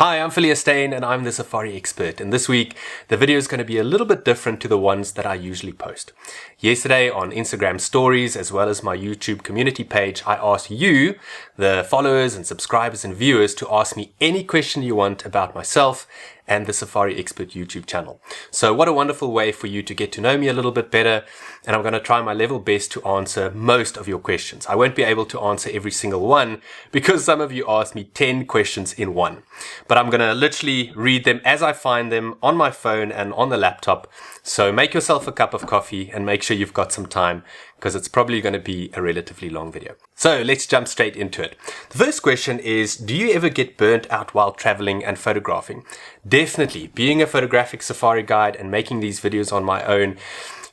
Hi, I'm Phileas Steyn and I'm the Safari Expert, and this week the video is going to be a little bit different to the ones that I usually post. Yesterday on Instagram stories as well as my YouTube community page, I asked you, the followers and subscribers and viewers, to ask me any question you want about myself and the Safari Expert YouTube channel. So what a wonderful way for you to get to know me a little bit better, and I'm going to try my level best to answer most of your questions. I won't be able to answer every single one because some of you asked me 10 questions in one. But I'm going to literally read them as I find them on my phone and on the laptop. So make yourself a cup of coffee and make sure you've got some time, because it's probably going to be a relatively long video. So let's jump straight into it. The first question is, do you ever get burnt out while traveling and photographing? Definitely. Being a photographic safari guide and making these videos on my own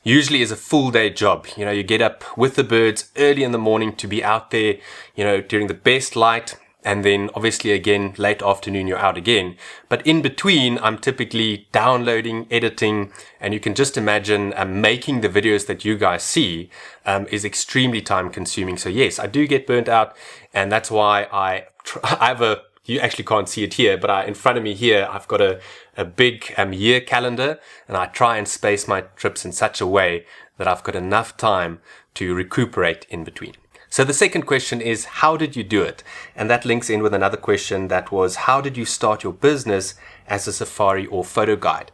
usually is a full day job. You know, you get up with the birds early in the morning to be out there, during the best light. And then obviously again, late afternoon, you're out again. But in between, I'm typically downloading, editing, and you can just imagine making the videos that you guys see is extremely time consuming. So yes, I do get burnt out. And that's why I have you actually can't see it here, but in front of me here, I've got a big year calendar, and I try and space my trips in such a way that I've got enough time to recuperate in between. So the second question is, how did you do it? And that links in with another question that was, how did you start your business as a safari or photo guide?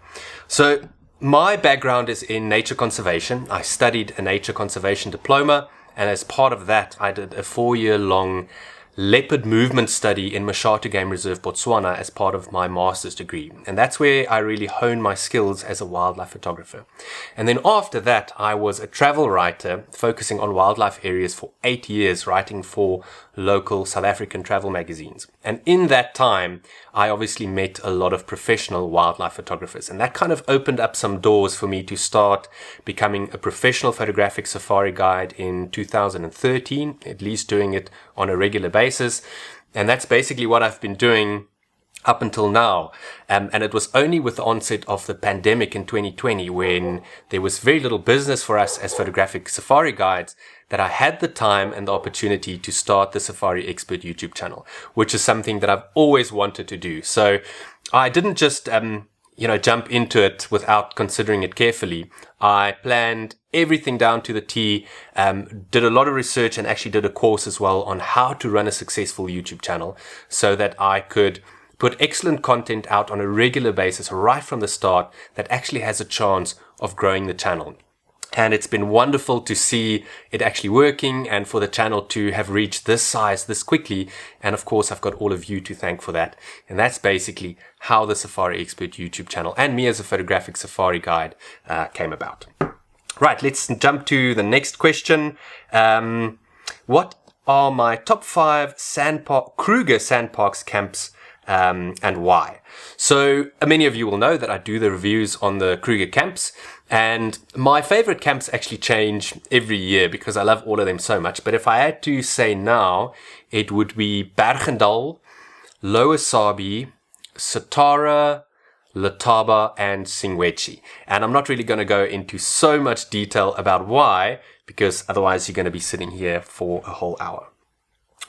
So my background is in nature conservation. I studied a nature conservation diploma, and as part of that, I did a 4-year-long leopard movement study in Mashatu Game Reserve, Botswana, as part of my master's degree. And that's where I really honed my skills as a wildlife photographer. And then after that, I was a travel writer focusing on wildlife areas for 8 years, writing for local South African travel magazines. And in that time, I obviously met a lot of professional wildlife photographers. And that kind of opened up some doors for me to start becoming a professional photographic safari guide in 2013, at least doing it on a regular basis. And that's basically what I've been doing up until now. And it was only with the onset of the pandemic in 2020, when there was very little business for us as photographic safari guides, that I had the time and the opportunity to start the Safari Expert YouTube channel, which is something that I've always wanted to do. So I didn't just, jump into it without considering it carefully. I planned everything down to the T, did a lot of research, and actually did a course as well on how to run a successful YouTube channel so that I could put excellent content out on a regular basis right from the start that actually has a chance of growing the channel. And it's been wonderful to see it actually working, and for the channel to have reached this size this quickly. And of course, I've got all of you to thank for that. And that's basically how the Safari Expert YouTube channel and me as a photographic safari guide came about. Right, let's jump to the next question. What are my top 5 Kruger SANParks camps and why? So many of you will know that I do the reviews on the Kruger camps, and my favorite camps actually change every year because I love all of them so much. But if I had to say now, it would be Bergendal, Lower Sabi, Satara, Letaba, and Singwechi. And I'm not really going to go into so much detail about why, because otherwise you're going to be sitting here for a whole hour.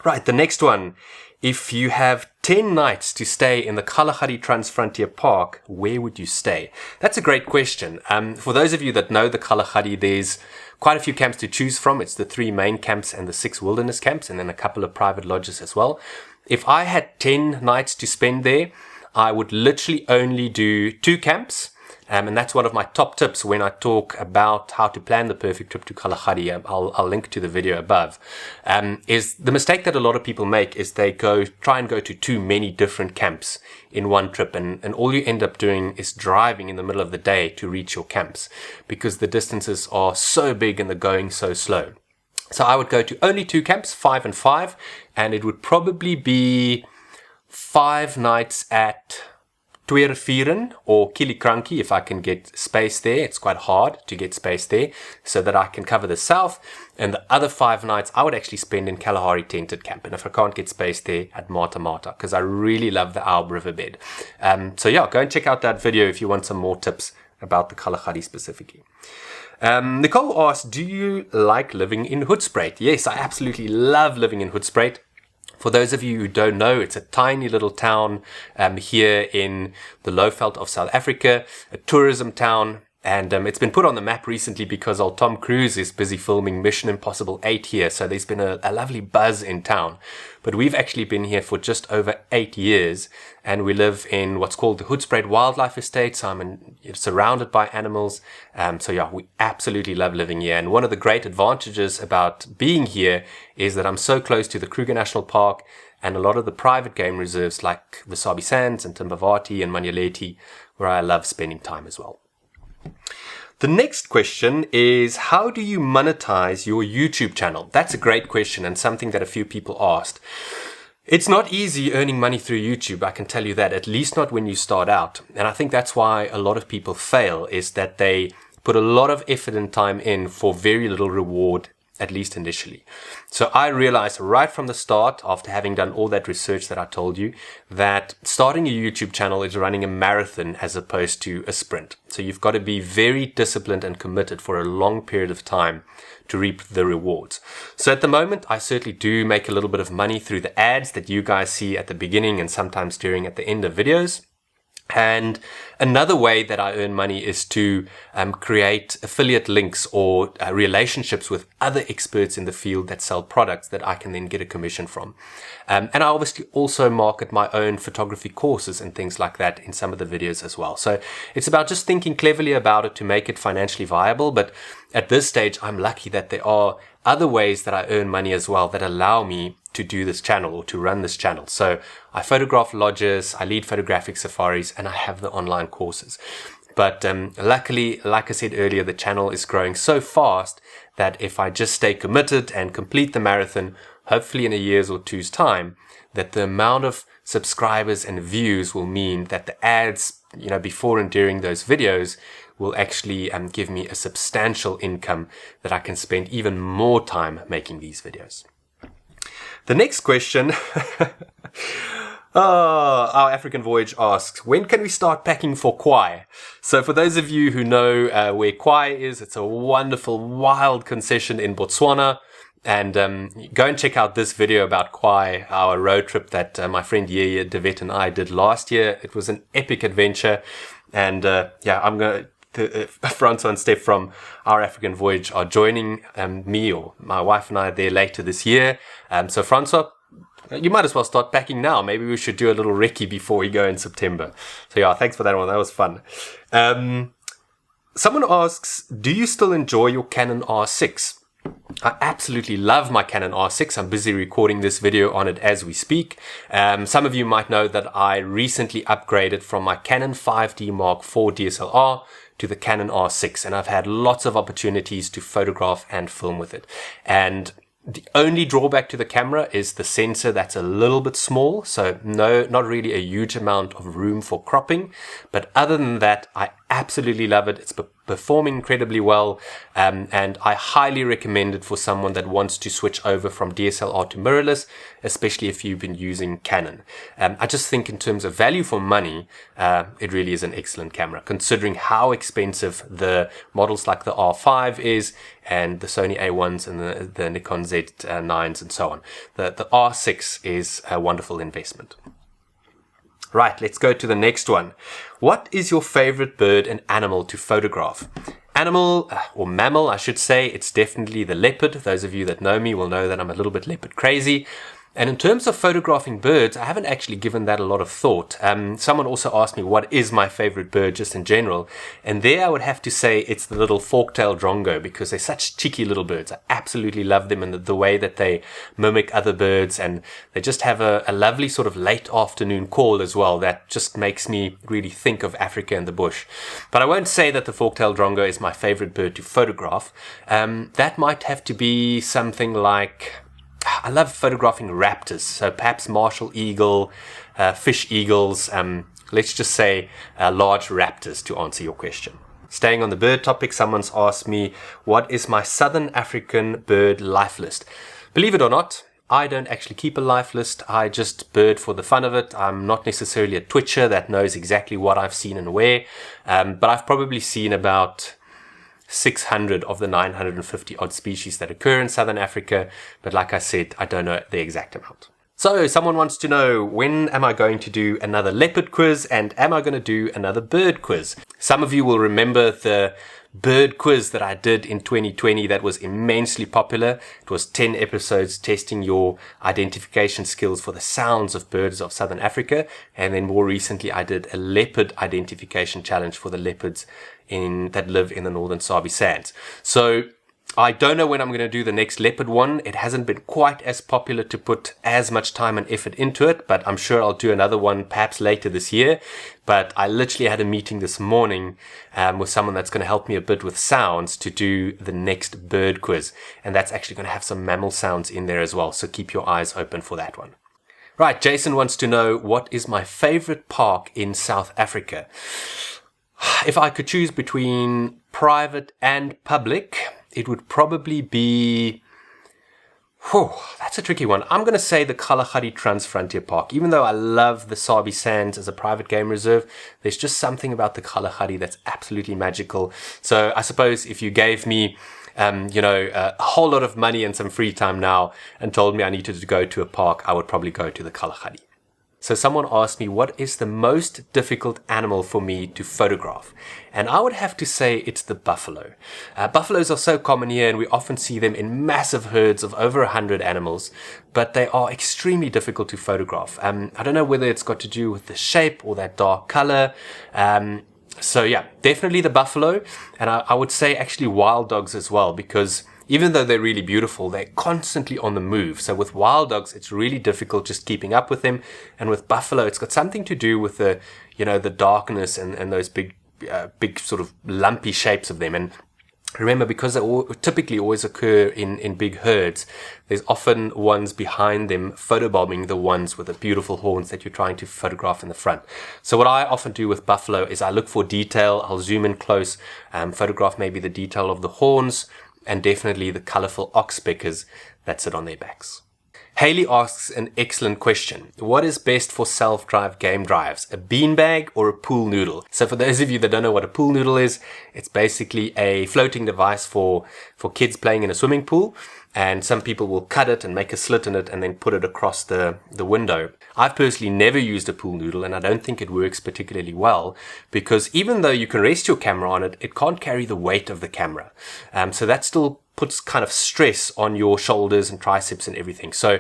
Right, the next one. If you have 10 nights to stay in the Kgalagadi Transfrontier Park, where would you stay? That's a great question. For those of you that know the Kgalagadi, there's quite a few camps to choose from. It's the 3 main camps and the 6 wilderness camps, and then a couple of private lodges as well. If I had 10 nights to spend there, I would literally only do 2 camps. And that's one of my top tips when I talk about how to plan the perfect trip to Kgalagadi. I'll link to the video above. Is the mistake that a lot of people make is they try and go to too many different camps in one trip, and all you end up doing is driving in the middle of the day to reach your camps, because the distances are so big and the going so slow. So I would go to only 2 camps, 5 and 5, and it would probably be 5 nights at Tweerevieren or Kilikranki if I can get space there. It's quite hard to get space there, so that I can cover the south. And the other 5 nights I would actually spend in Kalahari tented camp. And if I can't get space there, at Mata Mata, because I really love the Alb riverbed. So yeah, go and check out that video if you want some more tips about the Kgalagadi specifically. Nicole asked, do you like living in Hoedspruit? Yes, I absolutely love living in Hoedspruit. For those of you who don't know, it's a tiny little town here in the Lowveld of South Africa, a tourism town. And it's been put on the map recently because old Tom Cruise is busy filming Mission Impossible 8 here. So there's been a lovely buzz in town. But we've actually been here for just over 8 years. And we live in what's called the Hoedspruit Wildlife Estate. So I'm surrounded by animals. So yeah, we absolutely love living here. And one of the great advantages about being here is that I'm so close to the Kruger National Park and a lot of the private game reserves like the Sabi Sands and Timbavati and Manyaleti, where I love spending time as well. The next question is, how do you monetize your YouTube channel? That's a great question and something that a few people asked. It's not easy earning money through YouTube, I can tell you that, at least not when you start out. And I think that's why a lot of people fail, is that they put a lot of effort and time in for very little reward, at least initially. So I realized right from the start, after having done all that research that I told you, that starting a YouTube channel is running a marathon as opposed to a sprint. So you've got to be very disciplined and committed for a long period of time to reap the rewards. So at the moment, I certainly do make a little bit of money through the ads that you guys see at the beginning and sometimes at the end of videos. And another way that I earn money is to create affiliate links or relationships with other experts in the field that sell products that I can then get a commission from. And I obviously also market my own photography courses and things like that in some of the videos as well. So it's about just thinking cleverly about it to make it financially viable. But at this stage, I'm lucky that there are other ways that I earn money as well that allow me to do this channel or to run this channel. So I photograph lodges, I lead photographic safaris, and I have the online courses. But luckily, like I said earlier, the channel is growing so fast that if I just stay committed and complete the marathon, hopefully in a year's or two's time, that the amount of subscribers and views will mean that the ads, before and during those videos will actually give me a substantial income that I can spend even more time making these videos. The next question, our African Voyage asks, when can we start packing for Khwai? So for those of you who know where Khwai is, it's a wonderful wild concession in Botswana. And go and check out this video about Khwai, our road trip that my friend Yeye Devet and I did last year. It was an epic adventure. And I'm going to... Francois and Steph from Our African Voyage are joining me or my wife and I there later this year. So Francois, you might as well start packing now. Maybe we should do a little recce before we go in September. So yeah, thanks for that one. That was fun. Someone asks, do you still enjoy your Canon R6? I absolutely love my Canon R6. I'm busy recording this video on it as we speak. Some of you might know that I recently upgraded from my Canon 5D Mark IV DSLR to the Canon R6, and I've had lots of opportunities to photograph and film with it. And the only drawback to the camera is the sensor that's a little bit small, so not really a huge amount of room for cropping. But other than that, I absolutely love it. It's performing incredibly well, and I highly recommend it for someone that wants to switch over from DSLR to mirrorless, especially if you've been using Canon. I just think in terms of value for money, it really is an excellent camera, considering how expensive the models like the R5 is, and the Sony A1s and the Nikon Z9s and so on. The R6 is a wonderful investment. Right, let's go to the next one. What is your favorite bird and animal to photograph? Animal, or mammal, I should say, it's definitely the leopard. Those of you that know me will know that I'm a little bit leopard crazy. And in terms of photographing birds, I haven't actually given that a lot of thought. Someone also asked me what is my favorite bird just in general. And there I would have to say it's the little fork-tailed drongo, because they're such cheeky little birds. I absolutely love them and the way that they mimic other birds. And they just have a lovely sort of late afternoon call as well that just makes me really think of Africa and the bush. But I won't say that the fork-tailed drongo is my favorite bird to photograph. That might have to be something like... I love photographing raptors, so perhaps martial eagle, fish eagles, let's just say large raptors to answer your question. Staying on the bird topic, someone's asked me, what is my Southern African bird life list? Believe it or not, I don't actually keep a life list. I just bird for the fun of it. I'm not necessarily a twitcher that knows exactly what I've seen and where, but I've probably seen about 600 of the 950 odd species that occur in Southern Africa. But like I said, I don't know the exact amount. So someone wants to know, when am I going to do another leopard quiz and am I going to do another bird quiz? Some of you will remember the bird quiz that I did in 2020 that was immensely popular. It was 10 episodes testing your identification skills for the sounds of birds of Southern Africa. And then more recently, I did a leopard identification challenge for the leopards that live in the Northern Sabi Sands. So I don't know when I'm going to do the next leopard one. It hasn't been quite as popular to put as much time and effort into it, but I'm sure I'll do another one perhaps later this year. But I literally had a meeting this morning with someone that's going to help me a bit with sounds to do the next bird quiz. And that's actually going to have some mammal sounds in there as well. So keep your eyes open for that one. Right, Jason wants to know, what is my favorite park in South Africa? If I could choose between private and public, it would probably be, that's a tricky one. I'm going to say the Kgalagadi Transfrontier Park. Even though I love the Sabi Sands as a private game reserve, there's just something about the Kgalagadi that's absolutely magical. So I suppose if you gave me, a whole lot of money and some free time now and told me I needed to go to a park, I would probably go to the Kgalagadi. So someone asked me, what is the most difficult animal for me to photograph? And I would have to say it's the buffalo. Buffaloes are so common here and we often see them in massive herds of over 100 animals, but they are extremely difficult to photograph. I don't know whether it's got to do with the shape or that dark color. So yeah, definitely the buffalo. And I would say actually wild dogs as well, because even though they're really beautiful, they're constantly on the move. So with wild dogs, it's really difficult just keeping up with them. And with buffalo, it's got something to do with the darkness and those big sort of lumpy shapes of them. And remember, because they typically always occur in big herds, there's often ones behind them photobombing the ones with the beautiful horns that you're trying to photograph in the front. So what I often do with buffalo is I look for detail. I'll zoom in close, photograph maybe the detail of the horns, and definitely the colorful oxpeckers that sit on their backs. Haley asks an excellent question. What is best for self-drive game drives, a beanbag or a pool noodle? So for those of you that don't know what a pool noodle is, it's basically a floating device for kids playing in a swimming pool. And some people will cut it and make a slit in it and then put it across the window. I've personally never used a pool noodle and I don't think it works particularly well, because even though you can rest your camera on it, it can't carry the weight of the camera. So that still puts kind of stress on your shoulders and triceps and everything. So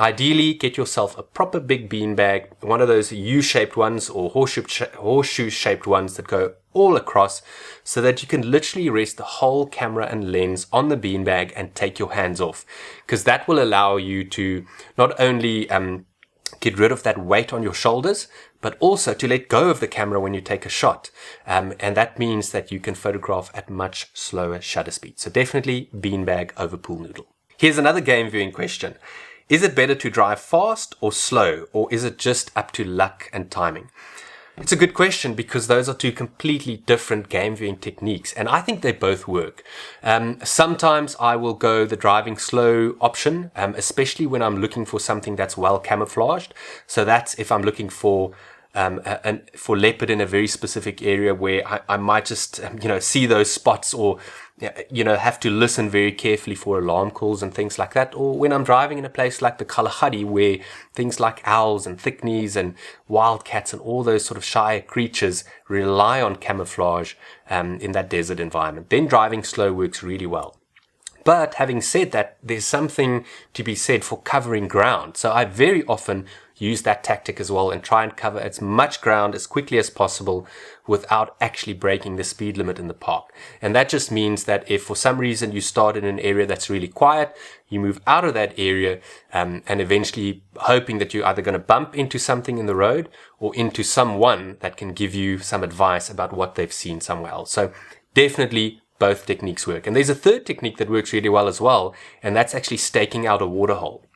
ideally, get yourself a proper big bean bag, one of those U-shaped ones or horseshoe-shaped ones that go all across, so that you can literally rest the whole camera and lens on the beanbag and take your hands off, because that will allow you to not only get rid of that weight on your shoulders, but also to let go of the camera when you take a shot. And that means that you can photograph at much slower shutter speed. So definitely beanbag over pool noodle. Here's another game viewing question. Is it better to drive fast or slow, or is it just up to luck and timing? It's a good question, because those are two completely different game viewing techniques, and I think they both work. Sometimes I will go the driving slow option, especially when I'm looking for something that's well camouflaged. So that's if I'm looking for leopard in a very specific area where I might just see those spots, or have to listen very carefully for alarm calls and things like that. Or when I'm driving in a place like the Kalahari, where things like owls and thickneys and wildcats and all those sort of shy creatures rely on camouflage in that desert environment, then driving slow works really well. But having said that, there's something to be said for covering ground. So I very often use that tactic as well and try and cover as much ground as quickly as possible without actually breaking the speed limit in the park. And that just means that if for some reason you start in an area that's really quiet, you move out of that area and eventually hoping that you're either going to bump into something in the road or into someone that can give you some advice about what they've seen somewhere else. So definitely both techniques work. And there's a third technique that works really well as well, and that's actually staking out a waterhole.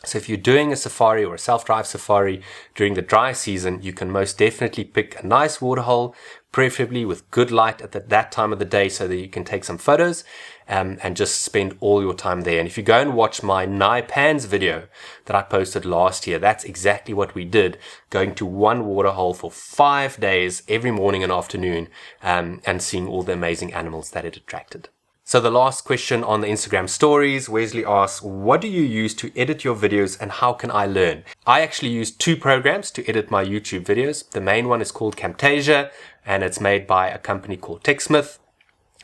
So if you're doing a safari or a self-drive safari during the dry season, you can most definitely pick a nice waterhole, preferably with good light at that time of the day, so that you can take some photos and just spend all your time there. And if you go and watch my Pans video that I posted last year, that's exactly what we did, going to one waterhole for 5 days every morning and afternoon and seeing all the amazing animals that it attracted. So the last question on the Instagram stories, Wesley asks, what do you use to edit your videos and how can I learn? I actually use two programs to edit my YouTube videos. The main one is called Camtasia and it's made by a company called TechSmith.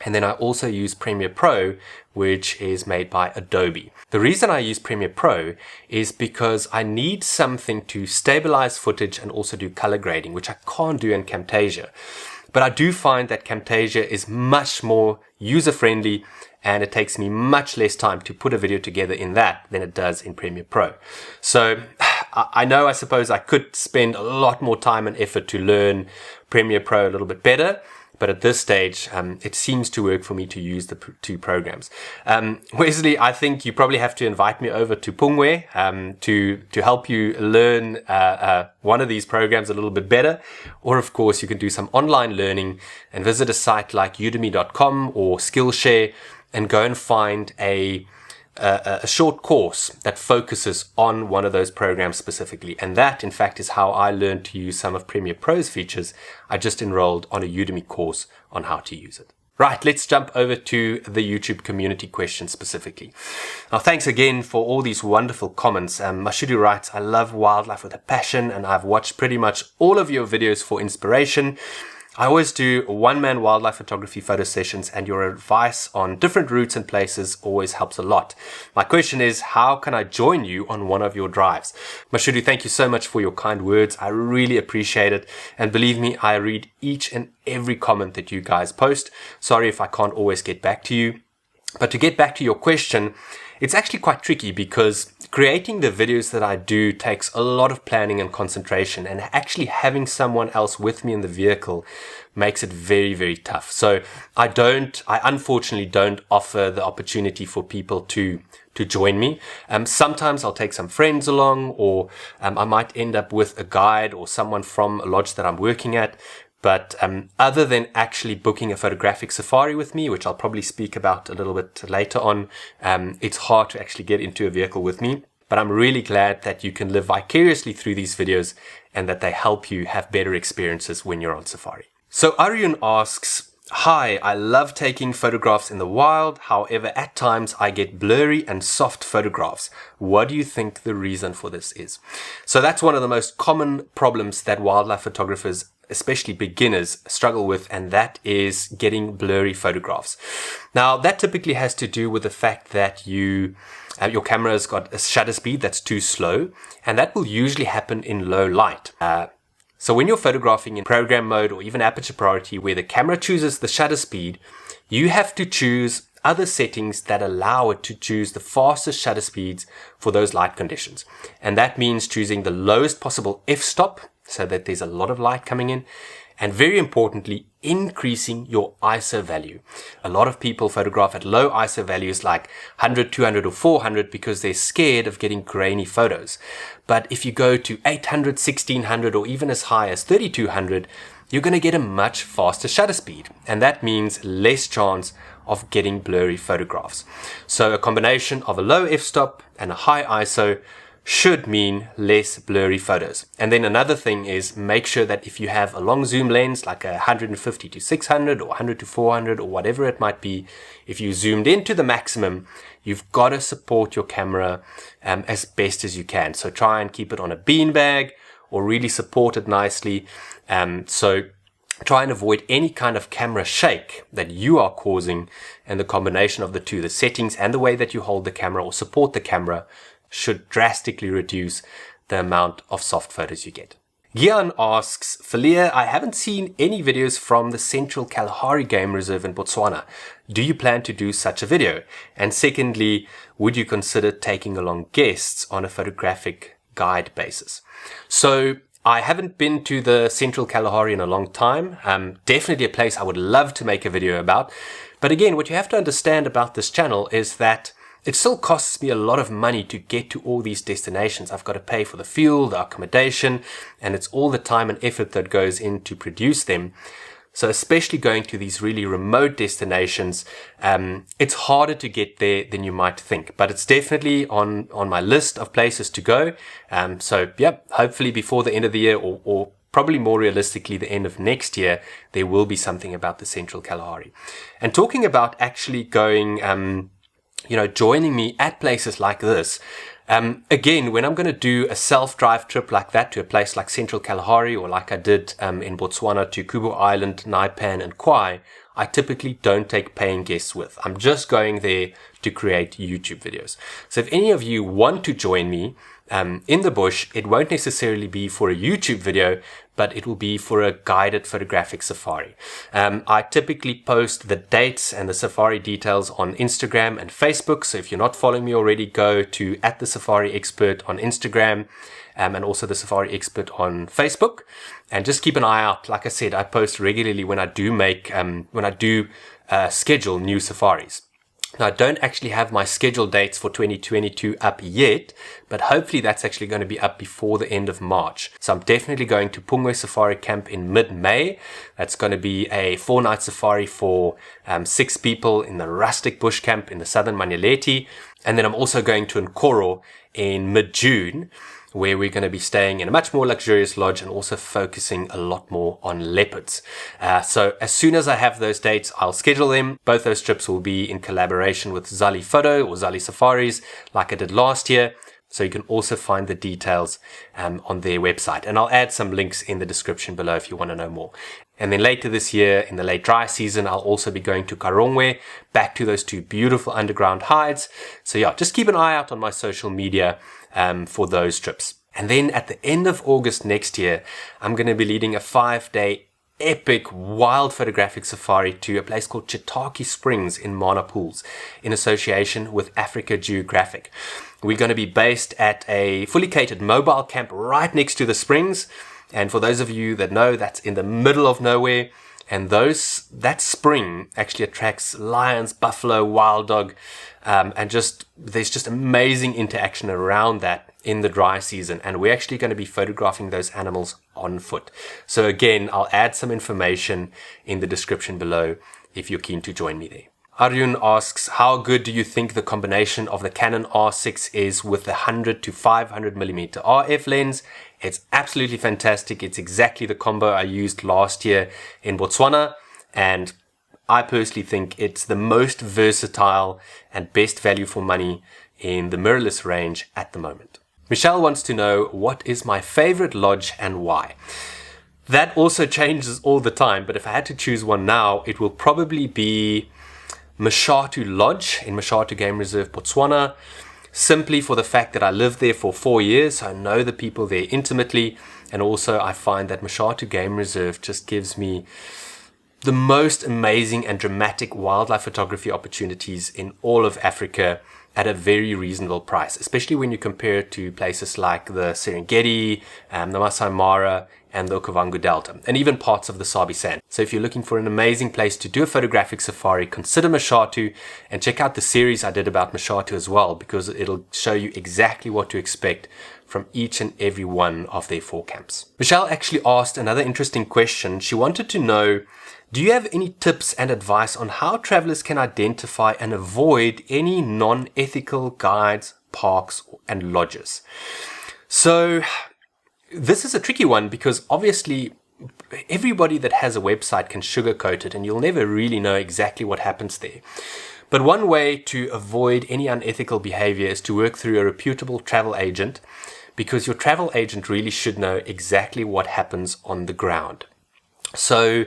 And then I also use Premiere Pro, which is made by Adobe. The reason I use Premiere Pro is because I need something to stabilize footage and also do color grading, which I can't do in Camtasia. But I do find that Camtasia is much more user-friendly and it takes me much less time to put a video together in that than it does in Premiere Pro. So I know I suppose I could spend a lot more time and effort to learn Premiere Pro a little bit better, but at this stage, it seems to work for me to use the two programs. Wesley, I think you probably have to invite me over to Khwai to help you learn one of these programs a little bit better. Or, of course, you can do some online learning and visit a site like udemy.com or Skillshare and go and find a short course that focuses on one of those programs specifically. And that, in fact, is how I learned to use some of Premiere Pro's features. I just enrolled on a Udemy course on how to use it. Right, let's jump over to the YouTube community question specifically. Now, thanks again for all these wonderful comments. Mashudu writes, I love wildlife with a passion and I've watched pretty much all of your videos for inspiration. I always do one-man wildlife photography photo sessions and your advice on different routes and places always helps a lot. My question is, how can I join you on one of your drives? Mashudu, thank you so much for your kind words. I really appreciate it. And believe me, I read each and every comment that you guys post. Sorry if I can't always get back to you. But to get back to your question, it's actually quite tricky because creating the videos that I do takes a lot of planning and concentration, and actually having someone else with me in the vehicle makes it very, very tough. So I unfortunately don't offer the opportunity for people to join me. Sometimes I'll take some friends along, or I might end up with a guide or someone from a lodge that I'm working at. But other than actually booking a photographic safari with me, which I'll probably speak about a little bit later on, it's hard to actually get into a vehicle with me. But I'm really glad that you can live vicariously through these videos and that they help you have better experiences when you're on safari. So Arjun asks, hi, I love taking photographs in the wild. However, at times I get blurry and soft photographs. What do you think the reason for this is? So that's one of the most common problems that wildlife photographers, especially beginners, struggle with, and that is getting blurry photographs. Now, that typically has to do with the fact that your camera's got a shutter speed that's too slow, and that will usually happen in low light. So when you're photographing in program mode or even aperture priority, where the camera chooses the shutter speed, you have to choose other settings that allow it to choose the fastest shutter speeds for those light conditions. And that means choosing the lowest possible f-stop so that there's a lot of light coming in. And very importantly, increasing your ISO value. A lot of people photograph at low ISO values like 100, 200 or 400 because they're scared of getting grainy photos. But if you go to 800, 1600 or even as high as 3200, you're going to get a much faster shutter speed. And that means less chance of getting blurry photographs. So a combination of a low f-stop and a high ISO should mean less blurry photos. And then another thing is make sure that if you have a long zoom lens like a 150 to 600 or 100 to 400 or whatever it might be, if you zoomed into the maximum, you've got to support your camera as best as you can. So try and keep it on a beanbag or really support it nicely. So try and avoid any kind of camera shake that you are causing, and the combination of the two, the settings and the way that you hold the camera or support the camera, should drastically reduce the amount of soft photos you get. Gian asks, Philia, I haven't seen any videos from the Central Kalahari Game Reserve in Botswana. Do you plan to do such a video? And secondly, would you consider taking along guests on a photographic guide basis? So I haven't been to the Central Kalahari in a long time. Definitely a place I would love to make a video about. But again, what you have to understand about this channel is that it still costs me a lot of money to get to all these destinations. I've got to pay for the fuel, the accommodation, and it's all the time and effort that goes in to produce them. So especially going to these really remote destinations, it's harder to get there than you might think. But it's definitely on my list of places to go. So yeah, hopefully before the end of the year or probably more realistically the end of next year, there will be something about the Central Kalahari. And talking about actually going, joining me at places like this, again, when I'm going to do a self-drive trip like that to a place like Central Kalahari, or like I did in Botswana to Kruger Island, Naipan and Khwai, I typically don't take paying guests with. I'm just going there to create YouTube videos. So if any of you want to join me in the bush, it won't necessarily be for a YouTube video, but it will be for a guided photographic safari. I typically post the dates and the safari details on Instagram and Facebook. So if you're not following me already, go to @thesafariexpert on Instagram and also the Safari Expert on Facebook. And just keep an eye out. Like I said, I post regularly when I do schedule new safaris. Now, I don't actually have my scheduled dates for 2022 up yet, but hopefully that's actually going to be up before the end of March. So I'm definitely going to Pungwe Safari Camp in mid-May. That's going to be a 4-night safari for 6 people in the rustic bush camp in the southern Manyeleti. And then I'm also going to Enrol in mid-June, where we're going to be staying in a much more luxurious lodge and also focusing a lot more on leopards. So as soon as I have those dates, I'll schedule them. Both those trips will be in collaboration with Zali Photo or Zali Safaris, like I did last year. So you can also find the details on their website. And I'll add some links in the description below if you want to know more. And then later this year, in the late dry season, I'll also be going to Karongwe, back to those 2 beautiful underground hides. So yeah, just keep an eye out on my social media for those trips. And then at the end of August next year, I'm going to be leading a 5-day epic wild photographic safari to a place called Chitake Springs in Mana Pools in association with Africa Geographic. We're going to be based at a fully catered mobile camp right next to the springs. And for those of you that know, that's in the middle of nowhere. And that spring actually attracts lions, buffalo, wild dog, and there's just amazing interaction around that in the dry season. And we're actually going to be photographing those animals on foot. So again, I'll add some information in the description below if you're keen to join me there. Arjun asks, how good do you think the combination of the Canon R6 is with the 100 to 500mm RF lens? It's absolutely fantastic. It's exactly the combo I used last year in Botswana, and I personally think it's the most versatile and best value for money in the mirrorless range at the moment. Michelle wants to know, what is my favorite lodge and why? That also changes all the time, but if I had to choose one now, it will probably be Mashatu Lodge in Mashatu Game Reserve, Botswana, simply for the fact that I lived there for 4 years. So I know the people there intimately, and also I find that Mashatu Game Reserve just gives me the most amazing and dramatic wildlife photography opportunities in all of Africa at a very reasonable price, especially when you compare it to places like the Serengeti, the Masai Mara, and the Okavango Delta, and even parts of the Sabi Sand. So if you're looking for an amazing place to do a photographic safari, consider Mashatu, and check out the series I did about Mashatu as well, because it'll show you exactly what to expect from each and every one of their 4 camps. Michelle actually asked another interesting question. She wanted to know, do you have any tips and advice on how travelers can identify and avoid any non-ethical guides, parks, and lodges? So this is a tricky one, because obviously everybody that has a website can sugarcoat it and you'll never really know exactly what happens there. But one way to avoid any unethical behavior is to work through a reputable travel agent, because your travel agent really should know exactly what happens on the ground. So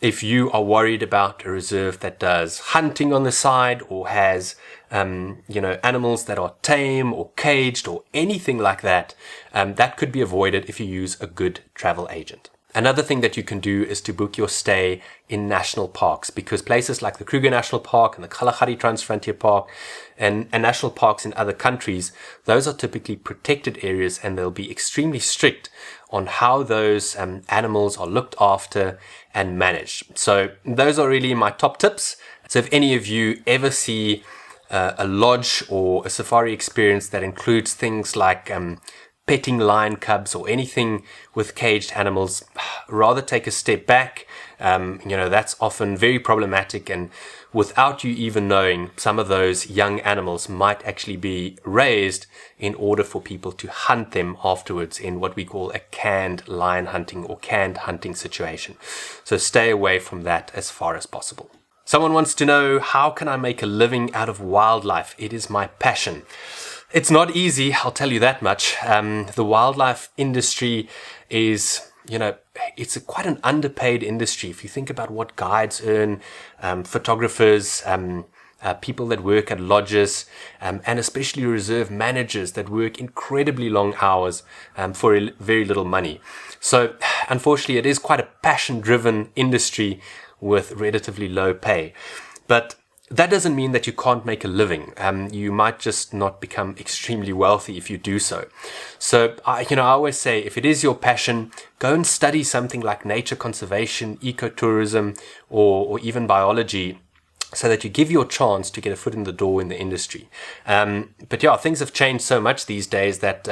if you are worried about a reserve that does hunting on the side, or has animals that are tame or caged or anything like that, that could be avoided if you use a good travel agent. Another thing that you can do is to book your stay in national parks, because places like the Kruger National Park and the Kgalagadi Transfrontier Park and national parks in other countries, those are typically protected areas, and they'll be extremely strict on how those animals are looked after and managed. So those are really my top tips. So if any of you ever see a lodge or a safari experience that includes things like petting lion cubs or anything with caged animals, rather take a step back. That's often very problematic, and without you even knowing, some of those young animals might actually be raised in order for people to hunt them afterwards in what we call a canned lion hunting or canned hunting situation. So stay away from that as far as possible. Someone wants to know, how can I make a living out of wildlife? It is my passion. It's not easy, I'll tell you that much. The wildlife industry is, it's quite an underpaid industry. If you think about what guides earn, photographers, people that work at lodges, and especially reserve managers that work incredibly long hours for very little money. So unfortunately, it is quite a passion-driven industry with relatively low pay. But that doesn't mean that you can't make a living. You might just not become extremely wealthy if you do so. So, I always say, if it is your passion, go and study something like nature conservation, ecotourism, or even biology, so that you give your chance to get a foot in the door in the industry. But yeah, things have changed so much these days that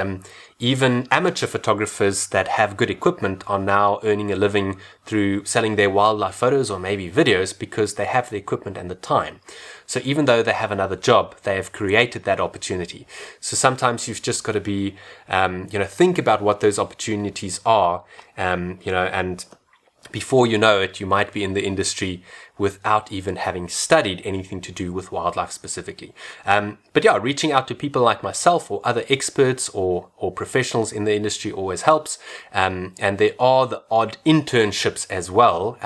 even amateur photographers that have good equipment are now earning a living through selling their wildlife photos or maybe videos because they have the equipment and the time. So even though they have another job, they have created that opportunity. So sometimes you've just got to be, think about what those opportunities are, and before you know it, you might be in the industry without even having studied anything to do with wildlife specifically. But yeah, reaching out to people like myself or other experts or professionals in the industry always helps. And there are the odd internships as well,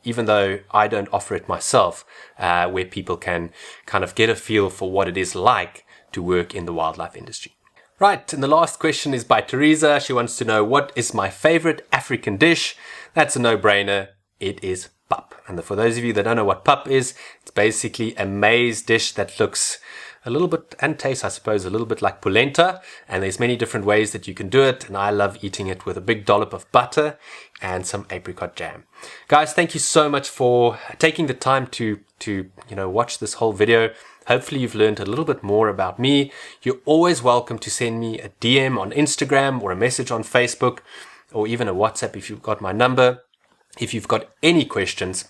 even though I don't offer it myself, where people can kind of get a feel for what it is like to work in the wildlife industry. Right, and the last question is by Teresa. She wants to know, what is my favorite African dish? That's a no-brainer. It is pap. And for those of you that don't know what pap is, it's basically a maize dish that looks a little bit, and tastes, I suppose, a little bit like polenta. And there's many different ways that you can do it. And I love eating it with a big dollop of butter and some apricot jam. Guys, thank you so much for taking the time to watch this whole video. Hopefully you've learned a little bit more about me. You're always welcome to send me a DM on Instagram or a message on Facebook or even a WhatsApp if you've got my number. If you've got any questions,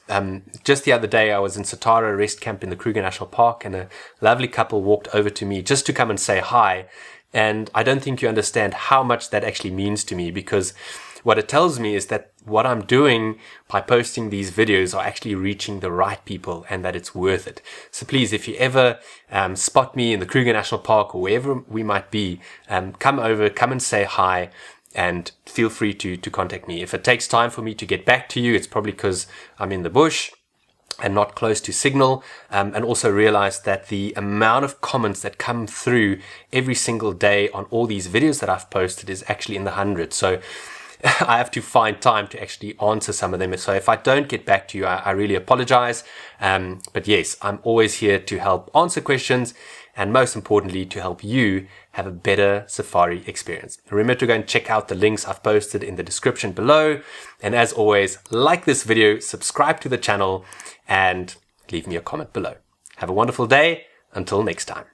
just the other day I was in Satara Rest Camp in the Kruger National Park, and a lovely couple walked over to me just to come and say hi. And I don't think you understand how much that actually means to me, because what it tells me is that what I'm doing by posting these videos are actually reaching the right people and that it's worth it. So please, if you ever spot me in the Kruger National Park or wherever we might be, come over, come and say hi, and feel free to contact me. If it takes time for me to get back to you, it's probably because I'm in the bush and not close to signal, and also realize that the amount of comments that come through every single day on all these videos that I've posted is actually in the hundreds. So I have to find time to actually answer some of them. So if I don't get back to you, I really apologize. But yes, I'm always here to help answer questions, and most importantly, to help you have a better safari experience. Remember to go and check out the links I've posted in the description below. And as always, like this video, subscribe to the channel, and leave me a comment below. Have a wonderful day. Until next time.